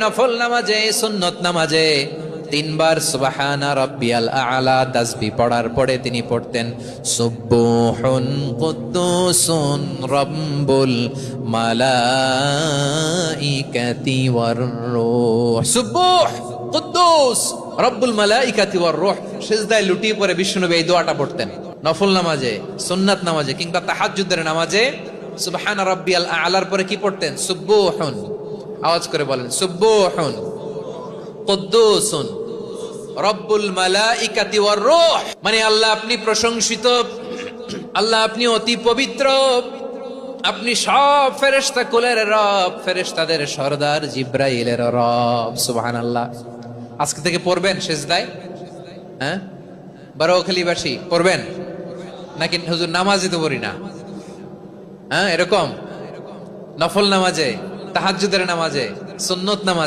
নফল নামাজে সুন্নত নামাজে তিনবার সুবহানা রাব্বিয়াল আ'লা তাসবিহ পড়ার পরে তিনি পড়তেন সুবহুন কুদ্দুসুন রাব্বুল মালাইকাতি ওয়ার রূহ। সুবহ কুদ্দুস রাব্বুল মালাইকাতি ওয়ার রূহ। সিজদায় লুটিয়ে পড়ে বিষ্ণুনবী এই দোয়াটা পড়তেন নফল নামাজে, সুন্নাত নামাজে কিংবা তাহাজ্জুদের নামাজে। সুবহানা রাব্বিয়াল আ'লার পরে কি পড়তেন? সুবহুন, আওয়াজ করে বলেন সুবহুন কুদ্দুসুন রব্বুল মালাইকাতি ওয়ার রূহ। মানে আল্লাহ আপনি প্রশংসিত, আল্লাহ আপনি অতি পবিত্র, আপনি সব ফেরেশতা কুলের রব, ফেরেশতাদের সরদার জিব্রাইলের রব। সুবহানাল্লাহ। আজকে থেকে পড়বেন সিজদায়? হ্যাঁ, বারোখালীবাসী পড়বেন নাকি হুজুর নামাজে তো পড়ি না? হ্যাঁ, এরকম নফল নামাজে, তাহাজ্জুদের নামাজে, সুন্নত নামাজে